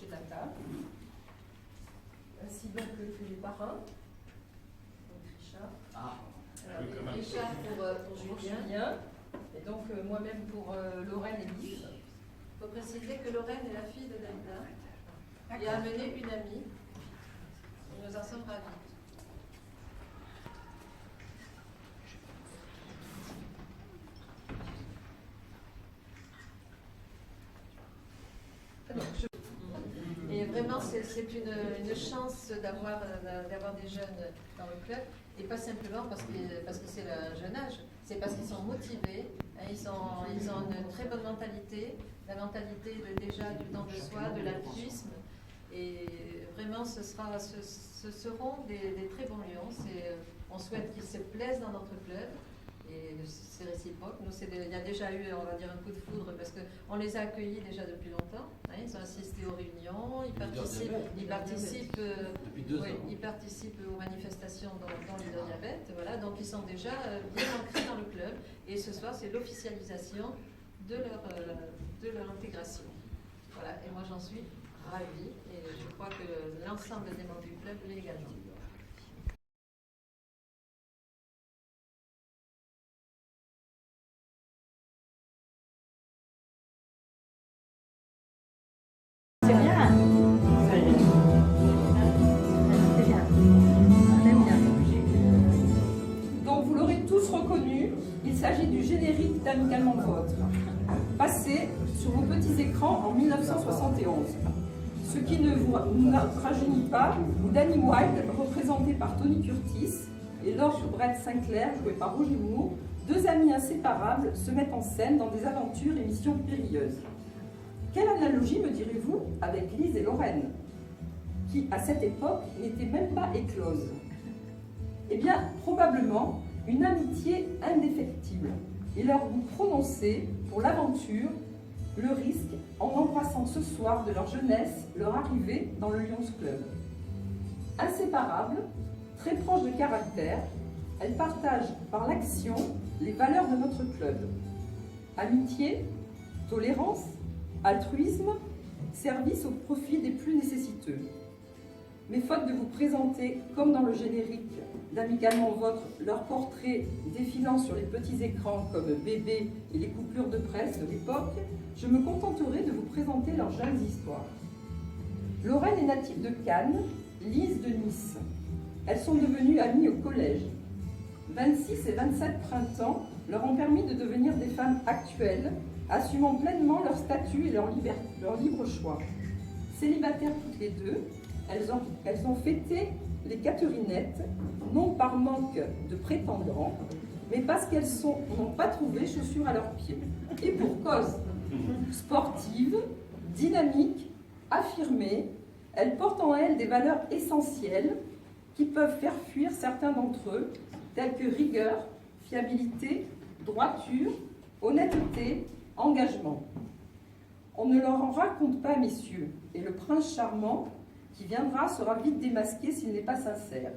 de la table, ainsi donc que les parrains. Donc Richard. Alors, Richard pour Julien, et donc moi-même pour Lorraine et Lise. Il faut préciser que Lorraine est la fille de Dalida et a amené une amie. Nous en sommes ravis. Et vraiment, c'est une chance d'avoir des jeunes dans le club, et pas simplement parce que c'est un jeune âge, c'est parce qu'ils sont motivés, hein, ils ont une très bonne mentalité, la mentalité déjà du don de soi, de l'altruisme, et vraiment ce seront des très bons lions. On souhaite qu'ils se plaisent dans notre club. Et c'est réciproque. Nous, il y a déjà eu, on va dire, un coup de foudre parce qu'on les a accueillis déjà depuis longtemps. Hein, ils ont assisté aux réunions, ils participent aux manifestations dans l'hydrodiabète. Voilà, donc ils sont déjà bien ancrés dans le club. Et ce soir, c'est l'officialisation de leur intégration. Voilà, et moi j'en suis ravie. Et je crois que l'ensemble des membres du club l'est également. Il s'agit du générique d'Amicalement Vôtre, passé sur vos petits écrans en 1971. Ce qui ne vous rajeunit pas, où Danny Wilde, représenté par Tony Curtis, et Lord Brett Sinclair, joué par Roger Moore, deux amis inséparables, se mettent en scène dans des aventures et missions périlleuses. Quelle analogie, me direz-vous, avec Lise et Lorraine, qui, à cette époque, n'étaient même pas écloses? Eh bien, probablement une amitié indéfectible et leur goût prononcé pour l'aventure, le risque, en embrassant ce soir de leur jeunesse leur arrivée dans le Lions Club. Inséparables, très proches de caractère, elles partagent par l'action les valeurs de notre club. Amitié, tolérance, altruisme, service au profit des plus nécessiteux. Mais faute de vous présenter, comme dans le générique d'Amicalement Vôtre, leurs portraits défilant sur les petits écrans comme bébé et les coupures de presse de l'époque, je me contenterai de vous présenter leurs jeunes histoires. Lorraine est native de Cannes, Lise de Nice. Elles sont devenues amies au collège. 26 et 27 printemps leur ont permis de devenir des femmes actuelles, assumant pleinement leur statut et leur libre choix. Célibataires toutes les deux, elles ont fêté les Catherinettes, non par manque de prétendants, mais parce qu'elles n'ont pas trouvé chaussures à leurs pieds. Et pour cause, sportives, dynamiques, affirmées, elles portent en elles des valeurs essentielles qui peuvent faire fuir certains d'entre eux, tels que rigueur, fiabilité, droiture, honnêteté, engagement. On ne leur en raconte pas, messieurs, et le prince charmant qui viendra sera vite démasqué s'il n'est pas sincère.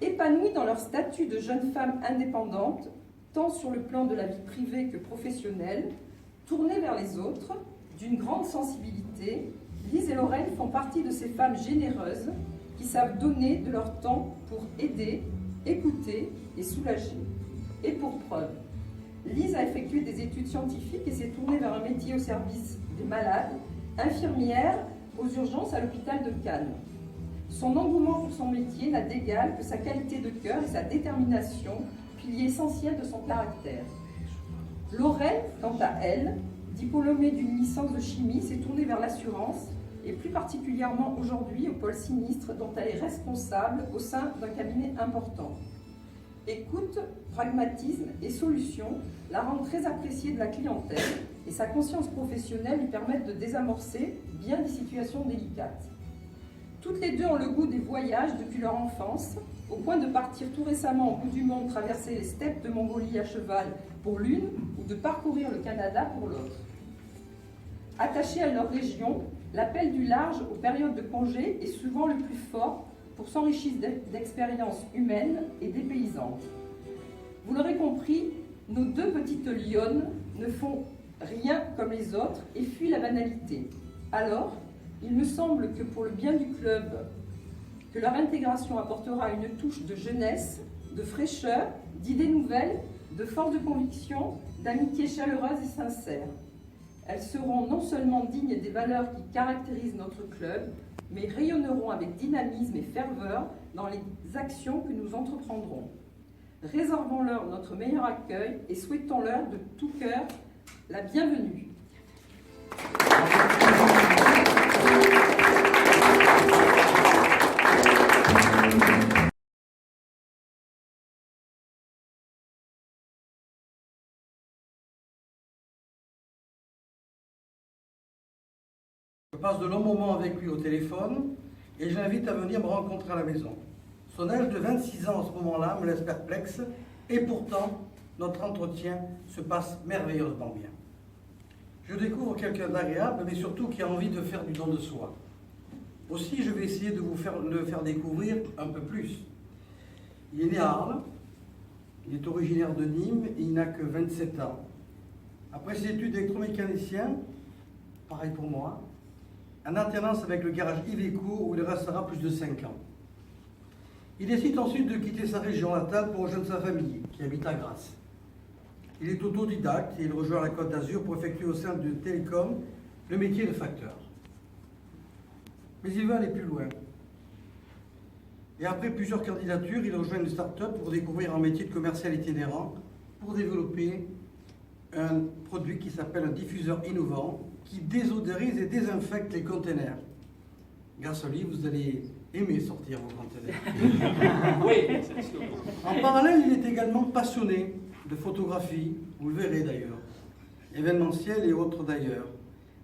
Épanouies dans leur statut de jeunes femmes indépendantes, tant sur le plan de la vie privée que professionnelle, tournées vers les autres, d'une grande sensibilité, Lise et Lorraine font partie de ces femmes généreuses qui savent donner de leur temps pour aider, écouter et soulager. Et pour preuve, Lise a effectué des études scientifiques et s'est tournée vers un métier au service des malades, infirmière aux urgences à l'hôpital de Cannes. Son engouement pour son métier n'a d'égal que sa qualité de cœur et sa détermination, pilier essentiel de son caractère. Lorraine, quant à elle, diplômée d'une licence de chimie, s'est tournée vers l'assurance et plus particulièrement aujourd'hui au pôle sinistre dont elle est responsable au sein d'un cabinet important. Écoute, pragmatisme et solution la rendent très appréciée de la clientèle et sa conscience professionnelle lui permettent de désamorcer bien des situations délicates. Toutes les deux ont le goût des voyages depuis leur enfance, au point de partir tout récemment au bout du monde traverser les steppes de Mongolie à cheval pour l'une ou de parcourir le Canada pour l'autre. Attachées à leur région, l'appel du large aux périodes de congé est souvent le plus fort pour s'enrichir d'expériences humaines et dépaysantes. Vous l'aurez compris, nos deux petites lionnes ne font rien comme les autres et fuient la banalité. Alors, il me semble que pour le bien du club, que leur intégration apportera une touche de jeunesse, de fraîcheur, d'idées nouvelles, de force de conviction, d'amitié chaleureuse et sincère. Elles seront non seulement dignes des valeurs qui caractérisent notre club, mais rayonneront avec dynamisme et ferveur dans les actions que nous entreprendrons. Réservons-leur notre meilleur accueil et souhaitons-leur de tout cœur la bienvenue. Je passe de longs moments avec lui au téléphone et je l'invite à venir me rencontrer à la maison. Son âge de 26 ans en ce moment-là me laisse perplexe et pourtant notre entretien se passe merveilleusement bien. Je découvre quelqu'un d'agréable mais surtout qui a envie de faire du don de soi. Aussi je vais essayer de vous le faire découvrir un peu plus. Il est né à Arles, il est originaire de Nîmes et il n'a que 27 ans. Après ses études d'électromécanicien, pareil pour moi, en alternance avec le garage Iveco où il restera plus de 5 ans. Il décide ensuite de quitter sa région natale pour rejoindre sa famille, qui habite à Grasse. Il est autodidacte et il rejoint la Côte d'Azur pour effectuer au sein de Télécom le métier de facteur. Mais il veut aller plus loin. Et après plusieurs candidatures, il rejoint une start-up pour découvrir un métier de commercial itinérant pour développer un produit qui s'appelle un diffuseur innovant qui désodorise et désinfecte les containers. Grâce à lui, vous allez aimer sortir vos containers. Oui. En parallèle, il est également passionné de photographie, vous le verrez d'ailleurs, événementiel et autres d'ailleurs.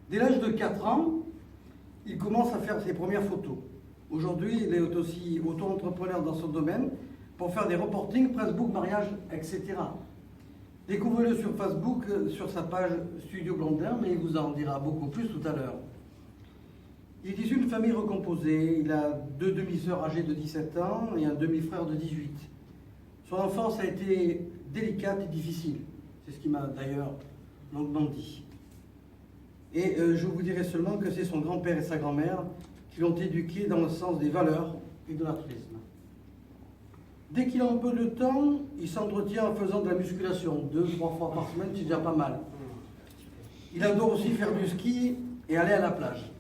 Dès l'âge de 4 ans, il commence à faire ses premières photos. Aujourd'hui, il est aussi auto-entrepreneur dans son domaine pour faire des reportings, pressbook, mariage, etc. Découvrez-le sur Facebook, sur sa page Studio Blondin, mais il vous en dira beaucoup plus tout à l'heure. Il est issu d'une famille recomposée. Il a 2 demi-sœurs âgées de 17 ans et un demi-frère de 18. Son enfance a été délicate et difficile. C'est ce qu'il m'a d'ailleurs longuement dit. Et je vous dirai seulement que c'est son grand-père et sa grand-mère qui l'ont éduqué dans le sens des valeurs et de l'altruisme. Dès qu'il a un peu de temps, il s'entretient en faisant de la musculation, 2-3 fois par semaine, c'est déjà pas mal. Il adore aussi faire du ski et aller à la plage.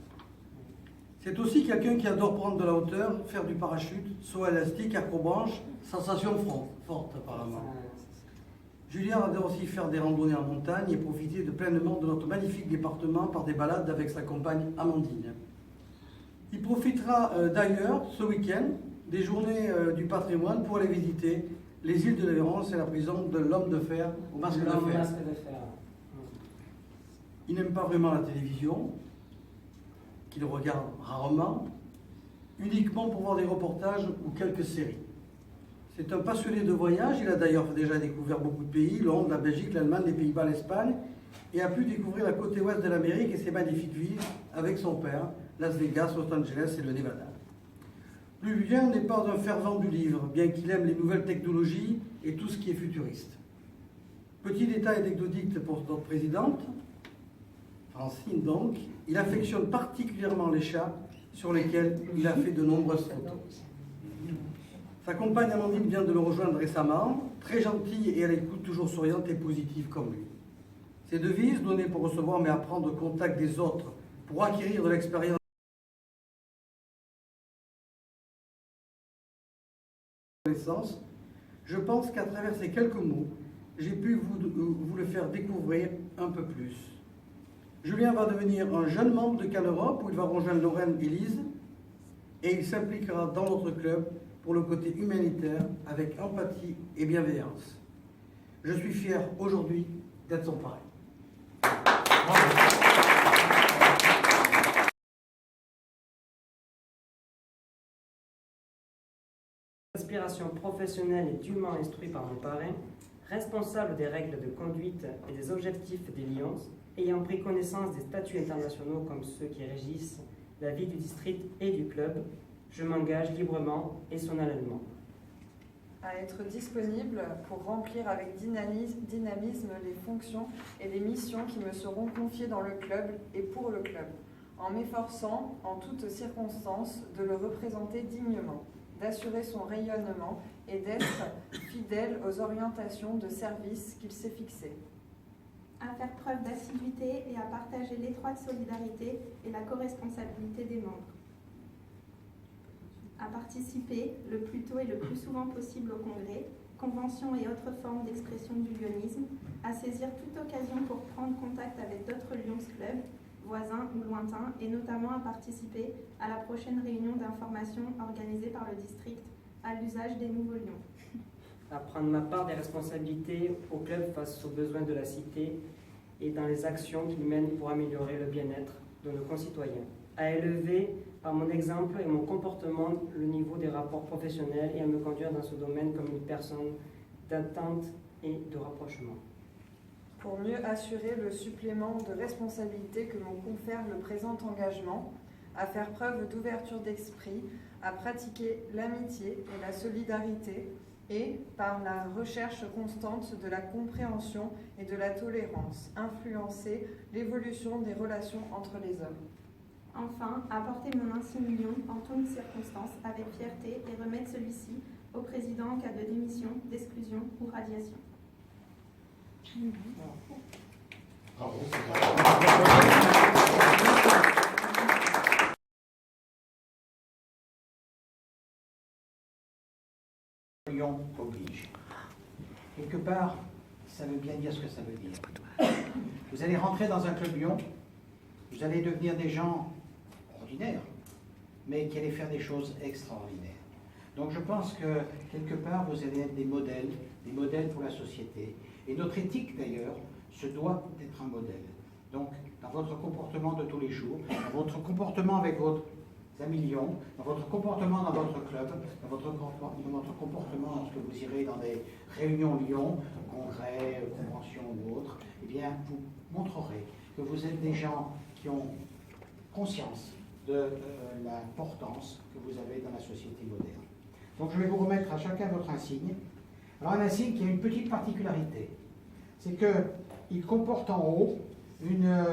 C'est aussi quelqu'un qui adore prendre de la hauteur, faire du parachute, saut élastique, acrobranche, sensation forte apparemment. Julien adore aussi faire des randonnées en montagne et profiter pleinement de notre magnifique département par des balades avec sa compagne Amandine. Il profitera d'ailleurs ce week-end des journées du patrimoine pour aller visiter les îles de l'Aveyron et la prison de l'homme de fer au masque de fer. Il n'aime pas vraiment la télévision, qu'il regarde rarement, uniquement pour voir des reportages ou quelques séries. C'est un passionné de voyage, il a d'ailleurs déjà découvert beaucoup de pays, Londres, la Belgique, l'Allemagne, les Pays-Bas, l'Espagne, et a pu découvrir la côte ouest de l'Amérique et ses magnifiques villes avec son père, Las Vegas, Los Angeles et le Nevada. Julien n'est pas un fervent du livre, bien qu'il aime les nouvelles technologies et tout ce qui est futuriste. Petit détail anecdotique pour notre présidente, Francine donc, il affectionne particulièrement les chats sur lesquels il a fait de nombreuses photos. Sa compagne Amandine vient de le rejoindre récemment, très gentille et à l'écoute, toujours souriante et positive comme lui. Ses devises, donner pour recevoir mais apprendre au contact des autres pour acquérir de l'expérience. Je pense qu'à travers ces quelques mots, j'ai pu vous le faire découvrir un peu plus. Julien va devenir un jeune membre de CanEurope où il va rejoindre Lorraine et Lise et il s'impliquera dans notre club pour le côté humanitaire avec empathie et bienveillance. Je suis fier aujourd'hui d'être son parrain. Inspiration professionnelle et dûment instruit par mon parrain, responsable des règles de conduite et des objectifs des Lions, ayant pris connaissance des statuts internationaux comme ceux qui régissent la vie du district et du club, je m'engage librement et solennellement à être disponible pour remplir avec dynamisme les fonctions et les missions qui me seront confiées dans le club et pour le club, en m'efforçant, en toutes circonstances, de le représenter dignement, d'assurer son rayonnement et d'être fidèle aux orientations de service qu'il s'est fixées. À faire preuve d'assiduité et à partager l'étroite solidarité et la co-responsabilité des membres. À participer le plus tôt et le plus souvent possible au congrès, conventions et autres formes d'expression du lyonisme, à saisir toute occasion pour prendre contact avec d'autres Lions Clubs, voisins ou lointains, et notamment à participer à la prochaine réunion d'information organisée par le district à l'usage des nouveaux Lions. À prendre ma part des responsabilités au club face aux besoins de la cité et dans les actions qu'il mène pour améliorer le bien-être de nos concitoyens. À élever par mon exemple et mon comportement le niveau des rapports professionnels et à me conduire dans ce domaine comme une personne d'attente et de rapprochement. Pour mieux assurer le supplément de responsabilité que me confère le présent engagement, à faire preuve d'ouverture d'esprit, à pratiquer l'amitié et la solidarité et, par la recherche constante de la compréhension et de la tolérance, influencer l'évolution des relations entre les hommes. Enfin, apporter mon insigne lion en toutes circonstances avec fierté et remettre celui-ci au président en cas de démission, d'exclusion ou radiation. Bravo. Lyon oblige. Quelque part, ça veut bien dire ce que ça veut dire. Vous allez rentrer dans un club Lyon, vous allez devenir des gens ordinaires, mais qui allaient faire des choses extraordinaires. Donc je pense que quelque part, vous allez être des modèles pour la société. Et notre éthique d'ailleurs se doit d'être un modèle. Donc dans votre comportement de tous les jours, dans votre comportement avec votre amis Lyon, dans votre comportement dans votre club, dans votre comportement lorsque vous irez dans des réunions Lyon, congrès, conventions ou autres, eh bien, vous montrerez que vous êtes des gens qui ont conscience de l'importance que vous avez dans la société moderne. Donc je vais vous remettre à chacun votre insigne. Alors un insigne qui a une petite particularité, c'est qu'il comporte en haut une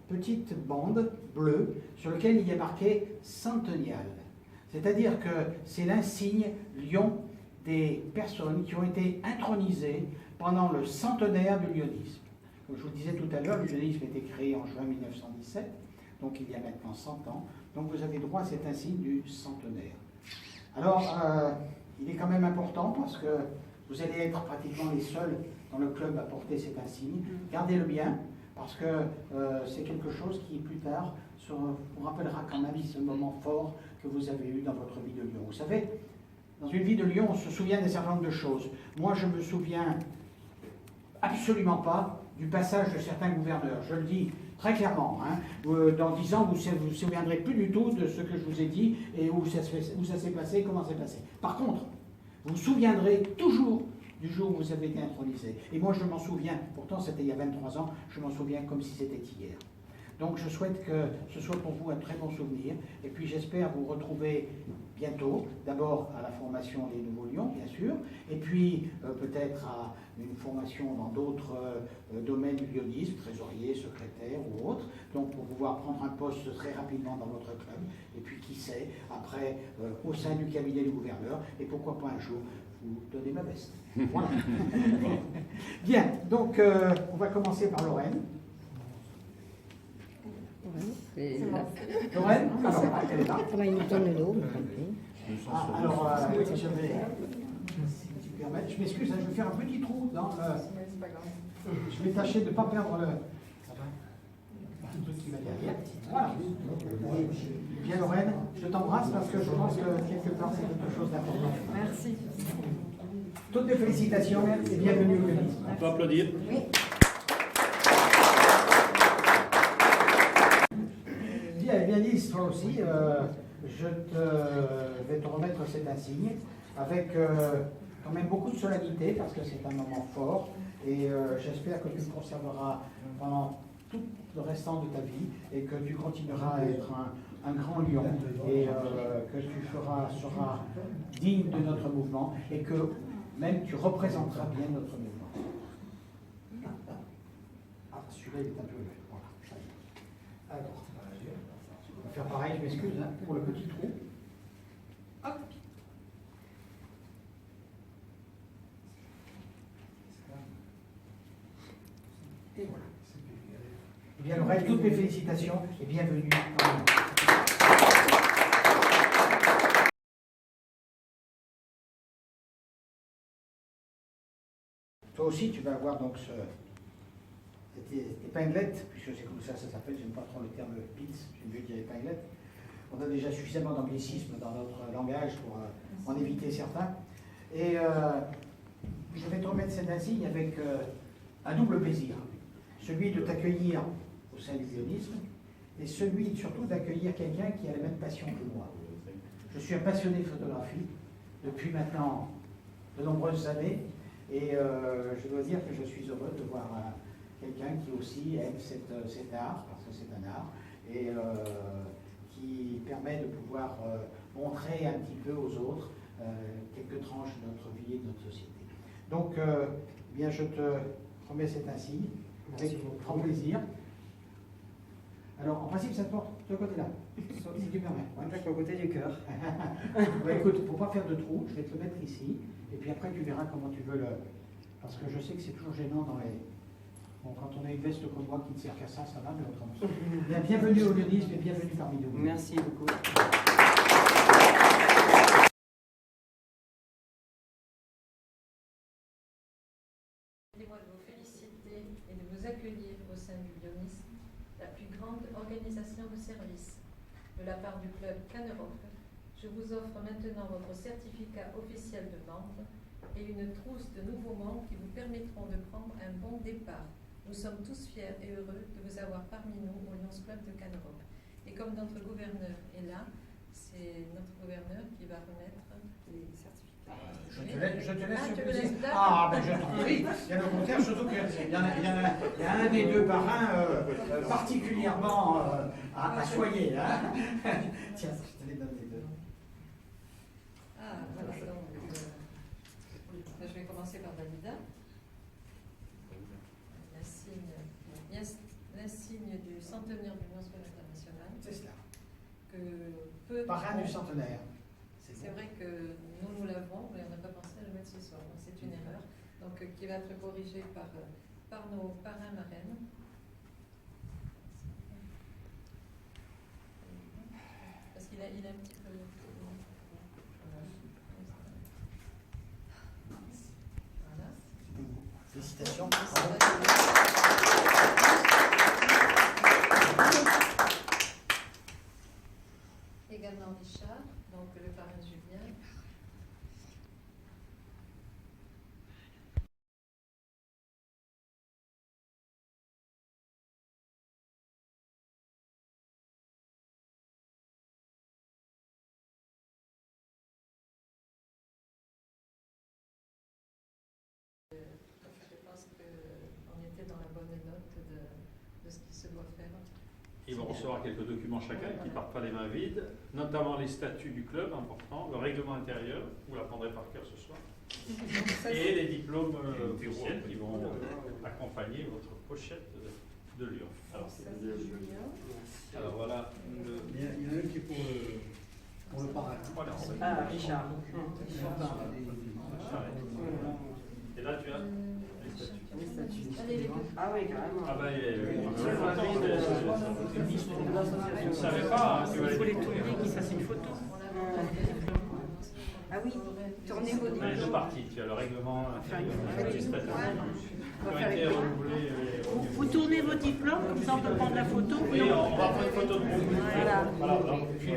petite bande bleue sur laquelle il y a marqué centennial. C'est-à-dire que c'est l'insigne Lyon des personnes qui ont été intronisées pendant le centenaire du lyonisme. Comme je vous le disais tout à l'heure, le lyonisme a été créé en juin 1917, donc il y a maintenant 100 ans. Donc vous avez droit à cet insigne du centenaire. Alors, il est quand même important parce que vous allez être pratiquement les seuls dans le club à porter cet insigne. Gardez-le bien, parce que c'est quelque chose qui, plus tard, vous rappellera quand même ce moment fort que vous avez eu dans votre vie de Lyon. Vous savez, dans une vie de Lyon, on se souvient d'un certain nombre de choses. Moi, je ne me souviens absolument pas du passage de certains gouverneurs. Je le dis très clairement. Dans 10 ans, vous ne vous souviendrez plus du tout de ce que je vous ai dit et où ça s'est passé, comment c'est passé. Par contre, vous vous souviendrez toujours du jour où vous avez été intronisé. Et moi, je m'en souviens, pourtant c'était il y a 23 ans, je m'en souviens comme si c'était hier. Donc je souhaite que ce soit pour vous un très bon souvenir, et puis j'espère vous retrouver bientôt, d'abord à la formation des Nouveaux Lions, bien sûr, et puis peut-être à une formation dans d'autres domaines du lyonisme, trésorier, secrétaire ou autre, donc pour pouvoir prendre un poste très rapidement dans votre club, et puis qui sait, après au sein du cabinet du gouverneur, et pourquoi pas un jour vous donner ma veste. Voilà. Bien, donc on va commencer par Lorraine. Lorraine, alors, elle est là. Il nous donne l'eau. Alors, si tu permets, je m'excuse, je vais faire un petit trou dans le... Je vais tâcher de ne pas perdre le truc qui va derrière. Voilà. Bien Lorraine, je t'embrasse parce que je pense que quelque part c'est quelque chose d'important. Merci. Toutes mes félicitations et bienvenue au lyonisme. On peut applaudir. Oui. Bien dit, toi aussi, je vais te remettre cet insigne avec quand même beaucoup de solennité parce que c'est un moment fort et j'espère que tu le conserveras pendant tout le restant de ta vie et que tu continueras à être un grand lion et que tu seras digne de notre mouvement et que même tu représenteras bien notre mouvement. Ah, celui-là il est un peu... Voilà. Alors, vais faire pareil, je m'excuse, hein, pour le petit trou. Hop. Et voilà. Eh bien, Laurel, toutes mes félicitations et bienvenue parmi nous. Toi aussi, tu vas avoir donc cette épinglette, puisque c'est comme ça s'appelle, j'aime pas trop le terme pins, j'aime mieux dire épinglette. On a déjà suffisamment d'anglicisme dans notre langage pour en éviter certains. Et je vais te remettre cet insigne avec un double plaisir. Celui de t'accueillir au sein du lyonisme et celui surtout d'accueillir quelqu'un qui a la même passion que moi. Je suis un passionné de photographie depuis maintenant de nombreuses années et je dois dire que je suis heureux de voir quelqu'un qui aussi aime cet art, parce que c'est un art, et qui permet de pouvoir montrer un petit peu aux autres quelques tranches de notre vie et de notre société. Donc, eh bien, je te remets cet insigne avec grand plaisir. Alors, en principe, ça te porte de côté-là, si tu permets. Avec le côté du cœur. Bah, écoute, il ne faut pas faire de trou, je vais te le mettre ici, et puis après tu verras comment tu veux le... Parce que je sais que c'est toujours gênant dans les... Bon, quand on a une veste comme moi qui ne sert qu'à ça, ça va, mais autrement. Bien, bienvenue au lyonisme et bienvenue parmi nous. Merci beaucoup. Permettez-moi de vous féliciter et de vous accueillir au sein du lyonisme, la plus grande organisation de service. De la part du club CAN-Europe, je vous offre maintenant votre certificat officiel de membre et une trousse de nouveaux membres qui vous permettront de prendre un bon départ. Nous sommes tous fiers et heureux de vous avoir parmi nous au Lions Club de CAN-Europe. Et comme notre gouverneur est là, c'est notre gouverneur qui va remettre les certificats. Je te laisse ce tu me plaisir. laisses là. Ah, ben je t'en prie. Il y a le contraire, surtout qu'il y a un des deux parrains particulièrement à soigner. Hein. Tiens, je te les donne les deux. Ah, voilà, donc, je vais commencer par Dalida. L'insigne du centenaire du Lions Club international. C'est cela. Que peu Parrain du centenaire. C'est vrai que nous l'avons, mais on n'a pas pensé à le mettre ce soir. C'est une erreur. Donc, qui va être corrigée par nos parrains marraines. Parce qu'il a un petit peu... Voilà. Félicitations. Également Richard, donc le parrain Julien. Je pense qu'on était dans la bonne note de ce qui se doit faire. Ils vont recevoir quelques documents chacun qui ne partent pas les mains vides, notamment les statuts du club, important, le règlement intérieur, vous l'apprendrez par cœur ce soir, et les diplômes officiels qui vont accompagner votre pochette de Lyon. Alors voilà. Il y en a un qui est pour le parrain. Voilà, Ah, Richard. et là tu as les statuts. Les statuts. Allez, les deux. Ah oui, carrément. Ah bah, Je ne savais pas, hein, tu vas Il faut les les tourner, qu'ils fassent une photo. Ah oui, tournez vos Les deux diplômes. parties, tu as le règlement intérieur, Ouais. les statuts qui ont faire été les- renouvelés. Vous tournez vos diplômes, comme ça on peut prendre la photo. Oui, on va prendre une photo de vous. Voilà. Voilà, donc, puis,